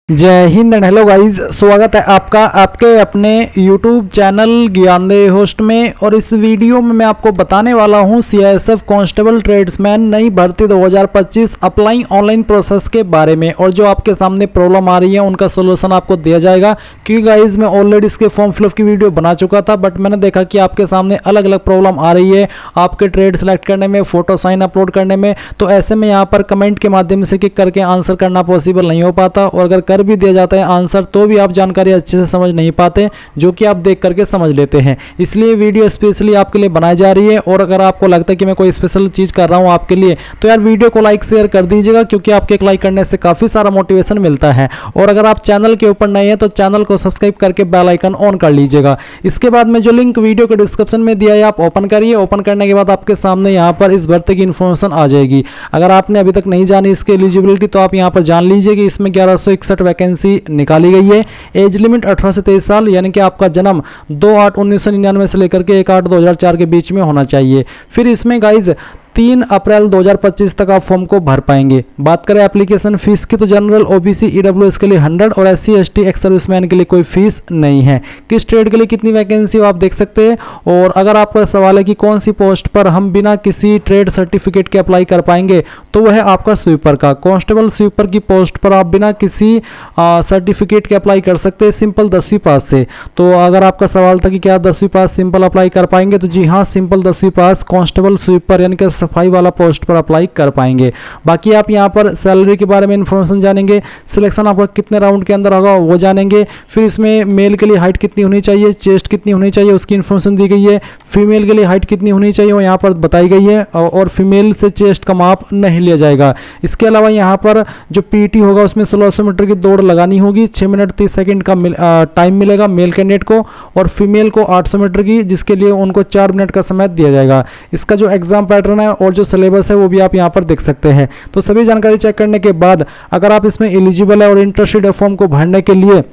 जय Hind and hello guys, स्वागत है आपका आपके अपने YouTube चैनल ज्ञानदेह होस्ट में। और इस वीडियो में मैं आपको बताने वाला हूं CISF कांस्टेबल ट्रेड्समैन नई भर्ती 2025 अप्लाई ऑनलाइन प्रोसेस के बारे में। और जो आपके सामने प्रॉब्लम आ रही है उनका सोल्यूशन आपको दिया जाएगा, क्योंकि गाइज मैं ऑलरेडी इसके फॉर्म फिलअप की वीडियो बना चुका था, बट मैंने देखा कि आपके सामने अलग अलग प्रॉब्लम आ रही है आपके ट्रेड सेलेक्ट करने में, फोटो साइन अपलोड करने में। तो ऐसे में यहाँ पर कमेंट के माध्यम से क्लिक करके आंसर करना पॉसिबल नहीं हो पाता, और अगर कर भी दिया जाता है आंसर तो भी आप जानकारी अच्छे से समझ नहीं पाते, जो कि आप देख करके समझ लेते हैं। इसलिए वीडियो स्पेशली आपके लिए बनाई जा रही है। और अगर आपको लगता है कि मैं कोई स्पेशल चीज कर रहा हूं आपके लिए, तो यार वीडियो को लाइक शेयर कर दीजिएगा, क्योंकि आपके एक लाइक करने से काफी सारा मोटिवेशन मिलता है। और अगर आप चैनल के ऊपर नए हैं तो चैनल को सब्सक्राइब करके बेल आइकन ऑन कर लीजिएगा। इसके बाद में जो लिंक वीडियो के डिस्क्रिप्शन में दिया है आप ओपन करिए। ओपन करने के बाद आपके सामने यहाँ पर इस भर्ती की इन्फॉर्मेशन आ जाएगी। अगर आपने अभी तक नहीं जानी इसकी एलिजिबिलिटी, तो आप यहाँ पर जान लीजिए कि इसमें 1161 वैकेंसी निकाली गई है। एज लिमिट 18 से 23 साल, यानी कि आपका जन्म 2/8/1999 से लेकर के 1/8/2004 के बीच में होना चाहिए। फिर इसमें गाइज 3 अप्रैल 2025 तक आप फॉर्म को भर पाएंगे। बात करें एप्लीकेशन फीस की, तो जनरल OBC EWS के लिए 100 और SC ST एक्स सर्विसमैन के लिए कोई फीस नहीं है। किस ट्रेड के लिए कितनी वैकेंसी हो आप देख सकते हैं। और अगर आपका सवाल है कि कौन सी पोस्ट पर हम बिना किसी ट्रेड सर्टिफिकेट के अप्लाई कर पाएंगे, तो वह है आपका स्वीपर का। कांस्टेबल स्वीपर की पोस्ट पर आप बिना किसी सर्टिफिकेट के अप्लाई कर सकते हैं, सिंपल 10वीं पास से। तो अगर आपका सवाल था कि क्या 10वीं पास सिंपल अप्लाई कर पाएंगे, तो जी हाँ, सिंपल 10वीं पास कांस्टेबल स्वीपर यानी कि सफाई वाला पोस्ट पर अप्लाई कर पाएंगे। बाकी आप यहां पर सैलरी के बारे में इंफॉर्मेशन जानेंगे, सिलेक्शन आपका कितने राउंड के अंदर होगा वो जानेंगे। फिर इसमें मेल के लिए हाइट कितनी होनी चाहिए, चेस्ट कितनी होनी चाहिए उसकी इंफॉर्मेशन दी गई है। फीमेल के लिए हाइट कितनी होनी चाहिए वो यहाँ पर बताई गई है, और फीमेल से चेस्ट का माप नहीं लिया जाएगा। इसके अलावा यहाँ पर जो PT होगा उसमें 1600 मीटर की दौड़ लगानी होगी। 6 मिनट 30 सेकेंड का टाइम मिलेगा मेल कैंडिडेट को, और फीमेल को 800 मीटर की, जिसके लिए उनको 4 मिनट का समय दिया जाएगा। इसका जो एग्जाम पैटर्न है और जो सिलेबस है वो भी आप यहाँ पर देख सकते हैं। तो सभी जानकारी चेक करने के बाद अगर आप इसमें एलिजिबल है और इंटरेस्टेड है फॉर्म को भरने के लिए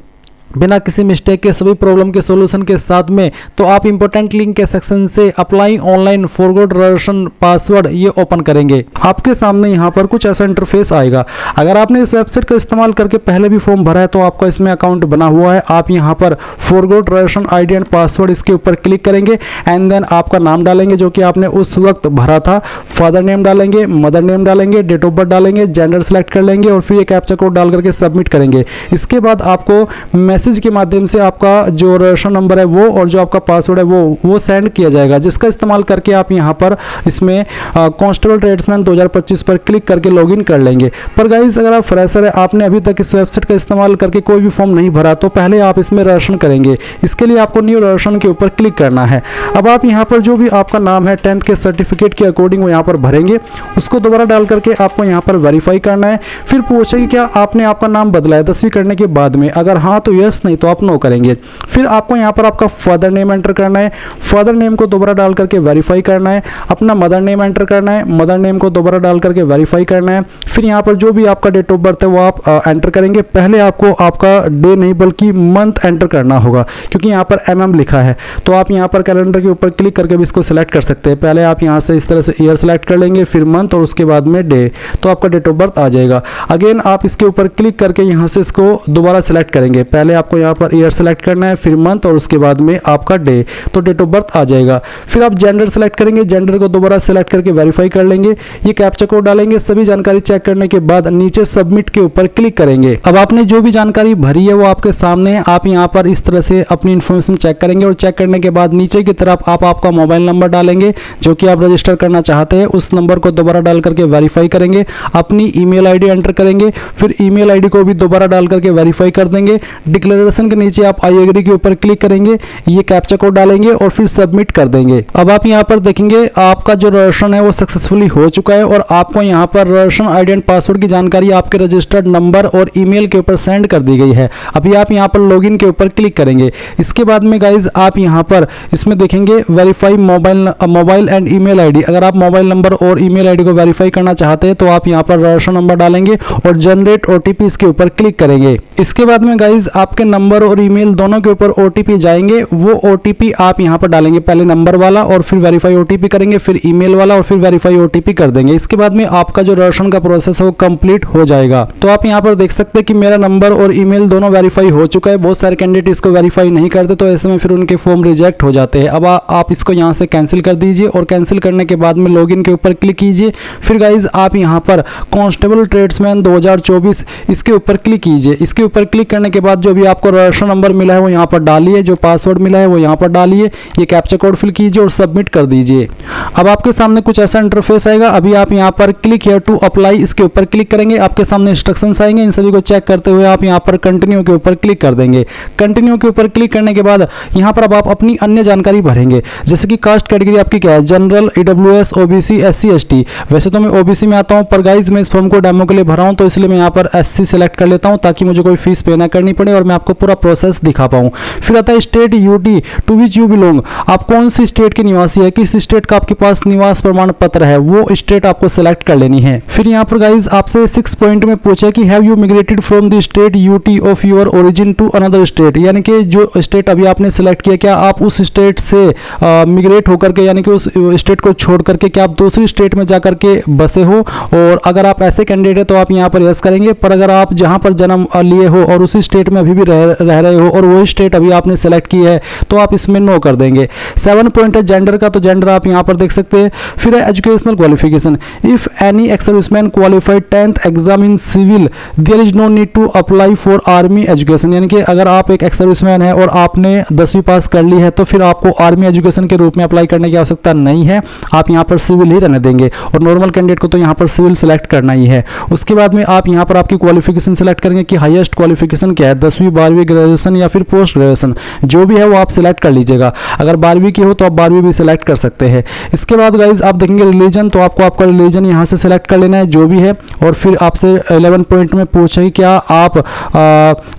बिना किसी मिस्टेक के, सभी प्रॉब्लम के सॉल्यूशन के साथ में, तो आप इंपॉर्टेंट लिंक के सेक्शन से apply online forgot registration password ये ओपन करेंगे। आपके सामने यहाँ पर कुछ ऐसा इंटरफेस आएगा। अगर आपने इस वेबसाइट का इस्तेमाल करके पहले भी फॉर्म भरा है तो आपका इसमें अकाउंट बना हुआ है। आप यहाँ पर forgot registration ID and password इसके ऊपर क्लिक करेंगे, एंड देन आपका नाम डालेंगे जो कि आपने उस वक्त भरा था। फादर नेम डालेंगे, मदर नेम डालेंगे, डेट ऑफ बर्थ डालेंगे, जेंडर सेलेक्ट कर लेंगे, और फिर एक कैप्चा कोड डाल करके सबमिट करेंगे। इसके बाद आपको मैसेज के माध्यम से आपका जो रजिस्ट्रेशन नंबर है वो और जो आपका पासवर्ड है वो सेंड किया जाएगा, जिसका इस्तेमाल करके आप यहां पर इसमें कांस्टेबल ट्रेड्समैन 2025 पर क्लिक करके लॉगिन कर लेंगे। पर गाइस, अगर आप फ्रेशर है, आपने अभी तक इस वेबसाइट का इस्तेमाल करके कोई भी फॉर्म नहीं भरा, तो पहले आप इसमें रजिस्ट्रेशन करेंगे। इसके लिए आपको न्यू रजिस्ट्रेशन के ऊपर क्लिक करना है। अब आप यहाँ पर जो भी आपका नाम है 10th के सर्टिफिकेट के अकॉर्डिंग वो यहाँ पर भरेंगे। उसको दोबारा डाल करके आपको यहाँ पर वेरीफाई करना है। फिर पूछेगी क्या आपने आपका नाम बदला है 10वीं करने के बाद में, अगर हाँ तो यस, नहीं तो आप नो करेंगे। फिर आपको यहाँ पर आपका फादर नेम एंटर करना है। फादर नेम को दोबारा डाल करके वेरीफाई करना है। अपना मदर नेम एंटर करना है। मदर नेम को दोबारा डाल करके वेरीफाई करना है। फिर यहाँ पर जो भी आपका डेट ऑफ बर्थ है वो आप एंटर करेंगे। पहले आपको आपका डे नहीं बल्कि मंथ एंटर करना होगा, क्योंकि यहाँ पर MM लिखा है। तो आप यहाँ पर कैलेंडर के ऊपर क्लिक करके भी इसको सिलेक्ट कर सकते हैं। पहले आप यहाँ से इस तरह से ईयर सेलेक्ट कर लेंगे, फिर मंथ, और उसके बाद में डे, तो आपका डेट ऑफ बर्थ आ जाएगा। अगेन आप इसके ऊपर क्लिक करके यहाँ से इसको दोबारा सिलेक्ट करेंगे। पहले आपको यहाँ पर ईयर सेलेक्ट करना है, फिर मंथ, और उसके बाद में आपका डे, तो डेट ऑफ बर्थ आ जाएगा। फिर आप जेंडर सेलेक्ट करेंगे। जेंडर को दोबारा सेलेक्ट करके वेरीफाई कर लेंगे। ये कैप्चा कोड डालेंगे। सभी जानकारी चेक करने के बाद नीचे सबमिट के ऊपर क्लिक करेंगे। अब आपने जो भी जानकारी भरी है वो आपके सामने है। आप यहाँ पर इस तरह से अपनी इंफॉर्मेशन चेक करेंगे, और चेक करने के बाद नीचे की तरफ आप आपका मोबाइल नंबर डालेंगे जो कि आप रजिस्टर करना चाहते हैं। उस नंबर को दोबारा डाल करके वेरीफाई करेंगे। अपनी ईमेल ID एंटर करेंगे। फिर ईमेल ID को भी दोबारा डाल करके वेरीफाई कर देंगे। डिक्लेरेशन के नीचे आप आई एग्री के ऊपर क्लिक करेंगे, ये कैप्चा कोड डालेंगे और फिर सबमिट कर देंगे। अब आप यहाँ पर देखेंगे आपका जो रजिस्ट्रेशन है वो सक्सेसफुली हो चुका है, और आपको यहाँ पर रजिस्ट्रेशन ID एंड पासवर्ड की जानकारी आपके रजिस्टर्ड नंबर और ईमेल के ऊपर सेंड कर दी गई है। अभी आप यहाँ पर लॉगिन के ऊपर क्लिक करेंगे। इसके बाद में गाइज आप यहाँ पर इसमें देखेंगे verify mobile and email ID। अगर आप मोबाइल नंबर और ईमेल ID को वेरीफाई करना चाहते हैं तो आप यहाँ पर रजिस्ट्रेशन नंबर डालेंगे और जनरेट OTP इसके ऊपर क्लिक करेंगे। इसके बाद में गाइज आप आपके नंबर और ईमेल दोनों के ऊपर OTP जाएंगे। वो OTP आप यहाँ पर डालेंगे, पहले नंबर वाला और फिर वेरीफाई OTP करेंगे, फिर ईमेल वाला और फिर वेरीफाई OTP कर देंगे। इसके बाद में आपका जो राशन का प्रोसेस है वो कंप्लीट हो जाएगा। तो आप यहाँ पर देख सकते हैं कि मेरा नंबर और ईमेल दोनों वेरीफाई हो चुका है। बहुत सारे कैंडिडेट इसको वेरीफाई नहीं करते, तो ऐसे में फिर उनके फॉर्म रिजेक्ट हो जाते हैं। अब आप इसको यहाँ से कैंसिल कर दीजिए और कैंसिल करने के बाद में लॉगिन के ऊपर क्लिक कीजिए। फिर गाइज आप यहाँ पर कांस्टेबल ट्रेड्समैन 2024 इसके ऊपर क्लिक कीजिए। इसके ऊपर क्लिक करने के बाद जो भी आपको राशन नंबर मिला है वो यहाँ पर डालिए, जो पासवर्ड मिला है वो यहाँ पर डालिए, ये कैप्चा कोड फिल कीजिए और सबमिट कर दीजिए। अब आपके सामने कुछ ऐसा इंटरफेस आएगा। अभी आप यहाँ पर क्लिक हियर टू अप्लाई इसके ऊपर क्लिक करेंगे, आपके सामने इंस्ट्रक्शंस आएंगे। इन सभी को चेक करते हुए आप यहाँ पर कंटिन्यू के ऊपर क्लिक कर देंगे। कंटिन्यू के ऊपर क्लिक करने के बाद यहाँ पर अब आप अपनी अन्य जानकारी भरेंगे, जैसे कि कास्ट कैटेगरी आपकी क्या है, general, EWS, OBC, SC, ST। वैसे तो मैं OBC में आता हूँ, पर गाइज मैं इस फॉर्म को डेमो के लिए भरा हूँ, तो इसलिए मैं यहाँ पर SC सेलेक्ट कर लेता हूँ ताकि मुझे कोई फीस पे ना करनी पड़े और मैं आपको पूरा प्रोसेस दिखा पाऊँ। फिर आता है state UT to which you belong, आप कौन सी स्टेट के निवासी है, किस स्टेट का आपके पास निवास प्रमाण पत्र है, वो स्टेट आपको सेलेक्ट कर लेनी है। फिर यहाँ पर गाइज आपसे 6 पॉइंट में पूछा कि have you migrated from the state UT of your origin to another state, यानी कि जो स्टेट अभी आपने सेलेक्ट किया क्या आप उस स्टेट से मिग्रेट होकर के, यानी कि उस स्टेट को छोड़ करके क्या आप दूसरी स्टेट में जाकर के बसे हो। और अगर आप ऐसे कैंडिडेट है तो आप यहाँ पर यस करेंगे, पर अगर आप जहाँ पर जन्म लिए हो और उसी स्टेट में अभी भी रह रहे हो और वही स्टेट अभी आपने सेलेक्ट की है तो आप इसमें नो कर देंगे। 7 पॉइंट है जेंडर का, तो जेंडर आप यहाँ पर देख सकते हैं। फिर है educational qualification, if any ex serviceman qualified 10th exam in civil there is no need to apply for army education, यानी कि अगर आप एक एक्स सर्विसमैन है और आपने 10वीं पास कर ली है तो फिर आपको आर्मी एजुकेशन के रूप में अप्लाई करने की आवश्यकता नहीं है, आप यहाँ पर सिविल ही रहने देंगे। और नॉर्मल कैंडिडेट को तो यहाँ पर सिविल सेलेक्ट करना ही है। उसके बाद में आप यहाँ पर आपकी क्वालिफिकेशन सेलेक्ट करेंगे कि हाईएस्ट क्वालिफिकेशन क्या है, 10वीं 12वीं ग्रेजुएशन या फिर पोस्ट ग्रेजुएशन, जो भी है वो आप सिलेक्ट कर लीजिएगा। अगर 12वीं की हो तो आप 12वीं भी सिलेक्ट कर सकते हैं। इसके बाद गाइज आप देखेंगे रिलीजन, तो आपको आपका रिलीजन यहाँ से सिलेक्ट कर लेना है जो भी है। और फिर आपसे 11 पॉइंट में पूछा कि क्या आप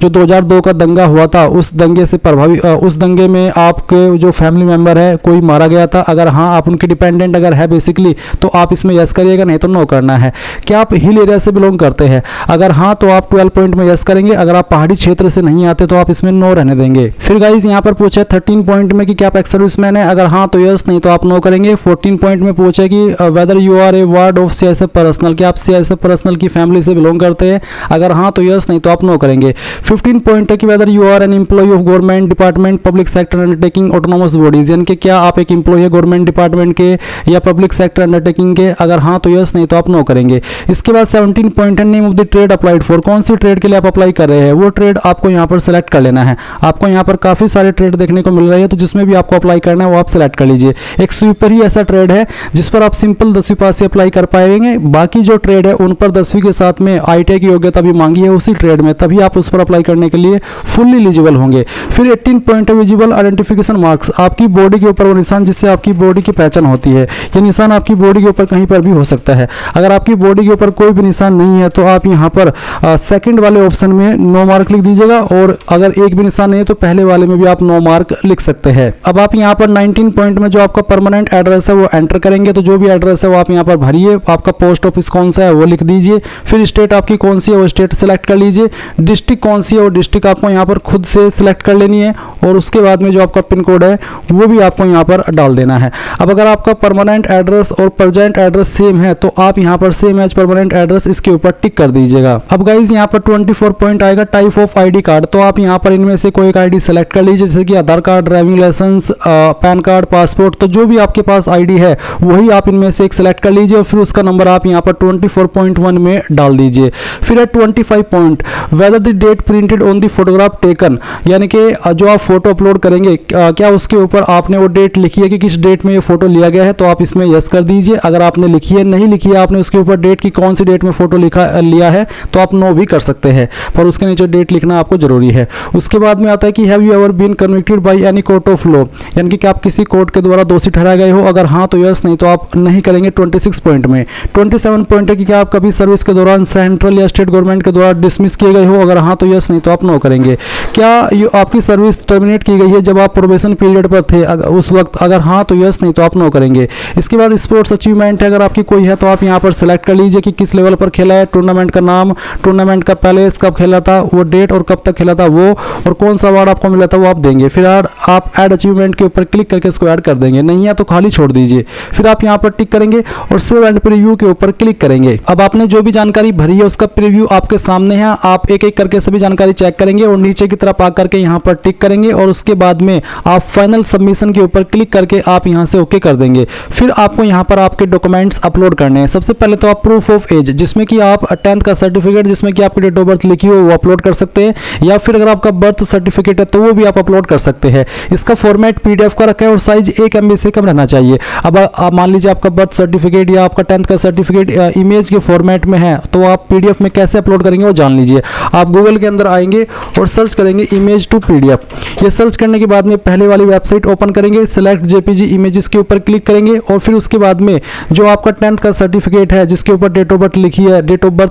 जो 2002 का दंगा हुआ था उस दंगे से प्रभावित, उस दंगे में आपके जो फैमिली मेंबर है कोई मारा गया था, अगर हाँ आप उनके डिपेंडेंट अगर है बेसिकली तो आप इसमें यस करिएगा, नहीं तो नो करना है। क्या आप हिल एरिया से बिलोंग करते हैं, अगर हाँ तो आप 12 पॉइंट में यस करेंगे, अगर आप पहाड़ी क्षेत्र से नहीं आते तो आप इसमें नो रहने देंगे। फिर गाइज यहाँ पर पूछा 13 पॉइंट में कि क्या आप एक्स सर्विसमैन है, अगर हाँ तो यस, नहीं तो आप नो करेंगे। 14 पॉइंट में पूछा कि whether you are a ward of CISF personnel, क्या आप CISF पर्सनल की फैमिली से बिलोंग करते हैं, अगर हाँ तो यस, नहीं तो आप नो करेंगे। 15 पॉइंट है कि whether you are an employee of government department public sector undertaking autonomous bodies, यानी कि क्या आप एक एम्प्लॉय है गवर्नमेंट डिपार्टमेंट के या पब्लिक सेक्टर अंडरटेकिंग के, अगर हाँ तो यस, नहीं तो आप नो करेंगे। इसके बाद 17 पॉइंट है name of the trade applied for, कौन सी ट्रेड के लिए आप अप्लाई कर रहे हैं वो ट्रेड आपको यहाँ पर सेलेक्ट कर लेना है। आपको यहाँ पर काफी सारे ट्रेड देखने को मिल रहे हैं, तो जिसमें भी आपको अप्लाई करना है वो आप सेलेक्ट कर लीजिए। एक स्वीपर ही ऐसा ट्रेड है जिस पर आप सिंपल 10वीं पास से अप्लाई कर पाएंगे, बाकी जो ट्रेड है उन पर 10वीं के साथ में ITI की योग्यता भी मांगी है उसी ट्रेड में, तभी आप उस पर अप्लाई करने के लिए फुल्ली एलिजिबल होंगे। फिर 18 पॉइंट है विजिबल आइडेंटिफिकेशन मार्क्स, आपकी बॉडी के ऊपर वो निशान जिससे आपकी बॉडी की पहचान होती है, ये निशान आपकी बॉडी के ऊपर कहीं पर भी हो सकता है। अगर आपकी बॉडी के ऊपर कोई भी निशान नहीं है तो आप यहाँ पर सेकंड वाले ऑप्शन में नो मार्क लिख दीजिएगा, और अगर एक भी निशान नहीं है तो पहले वाले में भी आप नो मार्क लिख सकते हैं। अब आप यहाँ पर 19 पॉइंट में जो आपका परमानेंट एड्रेस है वो एंटर करेंगे, तो जो भी एड्रेस है वो आप यहाँ पर भरिए, आपका पोस्ट ऑफिस कौन सा है वो लिख दीजिए। फिर स्टेट आपकी कौन सी है वो स्टेट सेलेक्ट कर लीजिए, डिस्ट्रिक्ट कौन सी है वो डिस्ट्रिक्ट आपको यहाँ पर खुद से सिलेक्ट कर लेनी है, और उसके बाद में जो आपका पिन कोड है वो भी आपको यहाँ पर डाल देना है। अब अगर आपका परमानेंट एड्रेस और प्रेजेंट एड्रेस सेम है तो आप यहाँ पर सेम एज परमानेंट एड्रेस इसके ऊपर टिक कर दीजिएगा। अब गाइज यहाँ पर 24 पॉइंट आएगा टाइप ऑफ ID कार्ड, तो आप यहाँ पर इनमें से कोई एक ID सेलेक्ट कर लीजिए, जैसे कि Aadhaar card, driving licence, PAN card, passport, तो जो भी आपके पास ID है वही आप इनमें से एक सेलेक्ट कर लीजिए और फिर उसका नंबर आप यहाँ पर 24.1 में डाल दीजिए। फिर है 25 point whether the date printed on the photograph taken, यानी कि जो आप फोटो अपलोड करेंगे क्या उसके ऊपर आपने वो डेट लिखी है कि किस डेट में ये फोटो लिया गया है, तो आप इसमें यस कर दीजिए। अगर आपने लिखी है, नहीं लिखी है आपने उसके ऊपर डेट की कौन सी डेट में फोटो लिया है तो आप नो भी कर सकते हैं, पर उसके नीचे डेट लिखना आपको जरूरी है। उसके बाद में आता है कि have you ever been convicted by any court of law, यानी कि क्या आप किसी कोर्ट के द्वारा दोषी ठहराए गए हो, अगर हाँ तो यस, नहीं तो आप नहीं करेंगे। 26 पॉइंट में 27 पॉइंट है कि क्या आप कभी सर्विस के दौरान सेंट्रल या स्टेट गवर्नमेंट के द्वारा डिसमिस किए गए हो, अगर हाँ तो यस, नहीं तो आप नो करेंगे। क्या आपकी सर्विस टर्मिनेट की गई है जब आप प्रोबेशन पीरियड पर थे उस वक्त, अगर हाँ तो यस, नहीं तो आप नो करेंगे। इसके बाद स्पोर्ट्स अचीवमेंट है अगर आपकी कोई है तो आप यहाँ पर सेलेक्ट कर लीजिए कि किस लेवल पर खेला है, टूर्नामेंट का नाम, टूर्नामेंट का पैलेस, कब खेला था, वो डेट और कब अब तक खेला था वो, और कौन सा अवार्ड आपको मिला था वो आप देंगे। फिर आप ऐड अचीवमेंट के ऊपर क्लिक करके इसको ऐड कर देंगे, नहीं है तो खाली छोड़ दीजिए। फिर आप यहाँ पर टिक करेंगे और सेव एंड प्रीव्यू के ऊपर क्लिक करेंगे। अब आपने जो भी जानकारी भरी है उसका प्रीव्यू आपके सामने है, आप एक एक करके सभी जानकारी चेक करेंगे और नीचे की तरफ आकर के यहाँ पर टिक करेंगे और उसके बाद में आप फाइनल सबमिशन के ऊपर क्लिक करके आप यहाँ से ओके कर देंगे। फिर आपको यहाँ पर आपके डॉक्यूमेंट्स अपलोड करने हैं। सबसे पहले तो आप प्रूफ ऑफ एज, जिसमें कि आप 10th का सर्टिफिकेट जिसमें कि आपकी डेट ऑफ बर्थ लिखी हो वो अपलोड कर सकते हैं, या फिर अगर आपका बर्थ सर्टिफिकेट है तो वो भी आप अपलोड कर सकते हैं। इसका फॉर्मेट पीडीएफ का रखा है और साइज 1 MB से कम रहना चाहिए। अब आप मान लीजिए आपका बर्थ सर्टिफिकेट या आपका 10th का सर्टिफिकेट इमेज के फॉर्मेट में है, तो आप पीडीएफ में कैसे अपलोड करेंगे वो जान लीजिए। आप गूगल के अंदर आएंगे और सर्च करेंगे इमेज टू पीडीएफ। ये सर्च करने के बाद में पहले वाली वेबसाइट ओपन करेंगे, सिलेक्ट जेपीजी इमेजेस के ऊपर क्लिक करेंगे और फिर उसके बाद में जो आपका 10th का सर्टिफिकेट है जिसके ऊपर डेट ऑफ बर्थ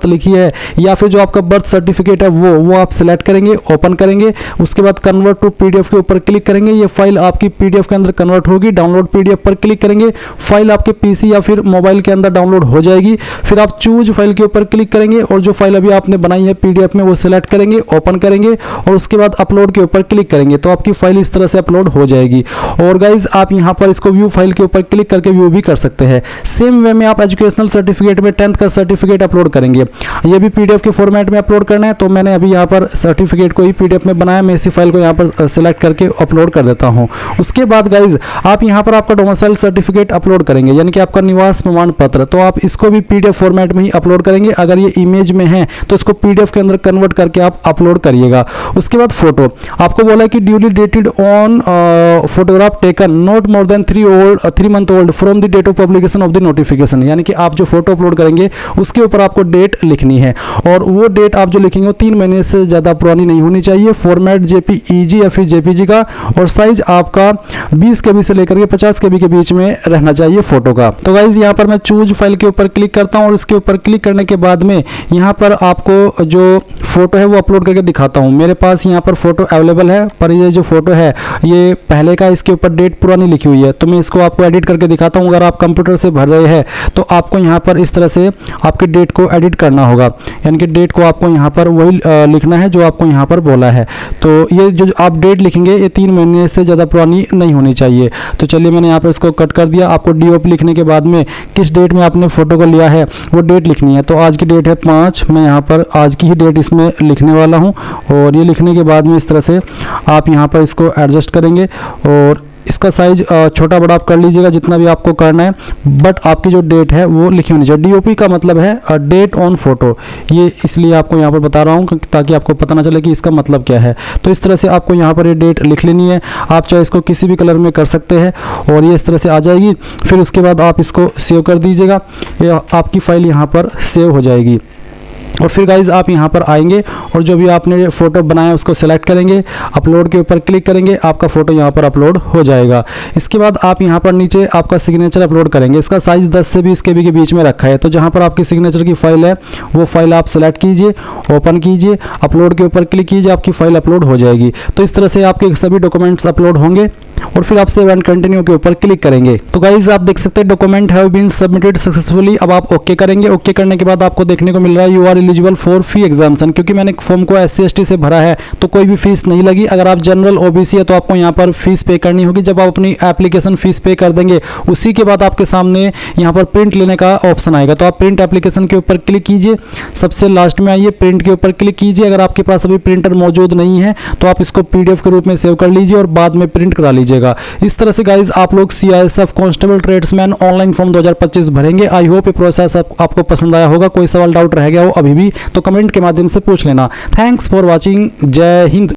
लिखी है या फिर जो आपका बर्थ सर्टिफिकेट है वो आप सिलेक्ट करेंगे, ओपन करेंगे। उसके बाद कन्वर्ट टू पीडीएफ के ऊपर क्लिक करेंगे, ये फाइल आपकी पीडीएफ के अंदर कन्वर्ट होगी। डाउनलोड पीडीएफ पर क्लिक करेंगे, फाइल आपके पीसी या फिर मोबाइल के अंदर डाउनलोड हो जाएगी। फिर आप चूज फाइल के ऊपर क्लिक करेंगे और जो फाइल अभी आपने बनाई है पीडीएफ में वो सिलेक्ट करेंगे, ओपन करेंगे और उसके बाद अपलोड के ऊपर क्लिक करेंगे तो आपकी फाइल इस तरह से अपलोड हो जाएगी। और गाइज आप यहाँ पर इसको व्यू फाइल के ऊपर क्लिक करके व्यू भी कर सकते हैं। सेम वे में आप एजुकेशनल सर्टिफिकेट में 10th का सर्टिफिकेट अपलोड करेंगे, ये भी पीडीएफ के फॉर्मेट में अपलोड करना है। तो मैंने अभी यहाँ पर सर्टिफिकेट को ही पीडीएफ में बनाया, मैं इसी फाइल को यहाँ पर सिलेक्ट करके अपलोड कर देता हूँ। उसके बाद गाइज आप यहाँ पर आपका डोमिसाइल सर्टिफिकेट अपलोड करेंगे, यानी कि आपका निवास प्रमाण पत्र, तो आप इसको भी पीडीएफ फॉर्मेट में ही अपलोड करेंगे। अगर ये इमेज में है तो इसको पीडीएफ के अंदर कन्वर्ट करके आप अपलोड करिएगा। उसके बाद फोटो आपको बोला है कि duly dated on photograph taken not more than 3 month old from the date of publication of the notification, यानी कि आप जो फोटो अपलोड करेंगे उसके ऊपर आपको डेट लिखनी है और वो डेट आप जो लिखेंगे वो 3 महीने से ज़्यादा पुरानी नहीं होनी चाहिए। फॉर्मेट जेपीईजी या फिर जेपीजी का, और साइज आपका 20 KB से लेकर के 50 KB के बीच में रहना चाहिए फोटो का। तो गाइज यहाँ पर मैं चूज फाइल के ऊपर क्लिक करता हूँ और इसके ऊपर क्लिक करने के बाद में यहाँ पर आपको जो फोटो है वो अपलोड करके दिखाता हूँ। मेरे पास यहाँ पर फोटो अवेलेबल है, पर ये जो फोटो है ये पहले का, इसके ऊपर डेट पुरानी लिखी हुई है, तो मैं इसको आपको एडिट करके दिखाता हूँ। अगर आप कंप्यूटर से भर रहे हैं तो आपको यहाँ पर इस तरह से आपके डेट को एडिट करना होगा, यानी कि डेट को आपको यहाँ पर वही लिखना है जो आपको यहाँ पर बोला है। तो ये जो आप डेट लिखेंगे ये 3 महीने से ज़्यादा पुरानी नहीं होनी चाहिए। तो चलिए मैंने यहाँ पर इसको कट कर दिया। आपको डीओपी लिखने के बाद में किस डेट में आपने फ़ोटो को लिया है वो डेट लिखनी है। तो आज की डेट है 5, मैं यहाँ पर आज की ही डेट इसमें लिखने वाला हूँ और ये लिखने के बाद में इस तरह से आप यहाँ पर इसको एडजस्ट करेंगे और इसका साइज छोटा बड़ा आप कर लीजिएगा जितना भी आपको करना है, बट आपकी जो डेट है वो लिखी होनी चाहिए। डीओपी का मतलब है डेट ऑन फोटो, ये इसलिए आपको यहाँ पर बता रहा हूँ ताकि आपको पता ना चले कि इसका मतलब क्या है। तो इस तरह से आपको यहाँ पर ये डेट लिख लेनी है। आप चाहे इसको किसी भी कलर में कर सकते हैं और ये इस तरह से आ जाएगी। फिर उसके बाद आप इसको सेव कर दीजिएगा, आपकी फ़ाइल यहाँ पर सेव हो जाएगी। और फिर गाइज आप यहाँ पर आएंगे और जो भी आपने फ़ोटो बनाया उसको सेलेक्ट करेंगे, अपलोड के ऊपर क्लिक करेंगे, आपका फ़ोटो यहाँ पर अपलोड हो जाएगा। इसके बाद आप यहाँ पर नीचे आपका सिग्नेचर अपलोड करेंगे। इसका साइज़ 10 से 20 KB के बीच में रखा है। तो जहाँ पर आपकी सिग्नेचर की फ़ाइल है वो फाइल आप सेलेक्ट कीजिए, ओपन कीजिए, अपलोड के ऊपर क्लिक कीजिए, आपकी फ़ाइल अपलोड हो जाएगी। तो इस तरह से आपके सभी डॉक्यूमेंट्स अपलोड होंगे और फिर आप सेव एंड कंटिन्यू के ऊपर क्लिक करेंगे। तो गाइज आप देख सकते हैं document have been submitted successfully. अब आप ओके करेंगे। ओके करने के बाद आपको देखने को मिल रहा है you are eligible for fee examination. क्योंकि मैंने फॉर्म को SC ST से भरा है तो कोई भी फीस नहीं लगी। अगर आप जनरल OBC है तो आपको यहाँ पर फीस पे करनी होगी। जब आप अपनी एप्लीकेशन फीस पे कर देंगे उसी के बाद आपके सामने यहाँ पर प्रिंट लेने का ऑप्शन आएगा। तो आप प्रिंट एप्लीकेशन के ऊपर क्लिक कीजिए, सबसे लास्ट में आइए, प्रिंट के ऊपर क्लिक कीजिए। अगर आपके पास अभी प्रिंटर मौजूद नहीं है तो आप इसको PDF के रूप में सेव कर लीजिए और बाद में प्रिंट करा लीजिएगा। इस तरह से गाइज आप लोग CISF constable tradesman online form 2025 भरेंगे। आई होप ये प्रोसेस आपको पसंद आया होगा। कोई सवाल डाउट रह गया हो अभी भी तो कमेंट के माध्यम से पूछ लेना। Thanks for watching. जय हिंद।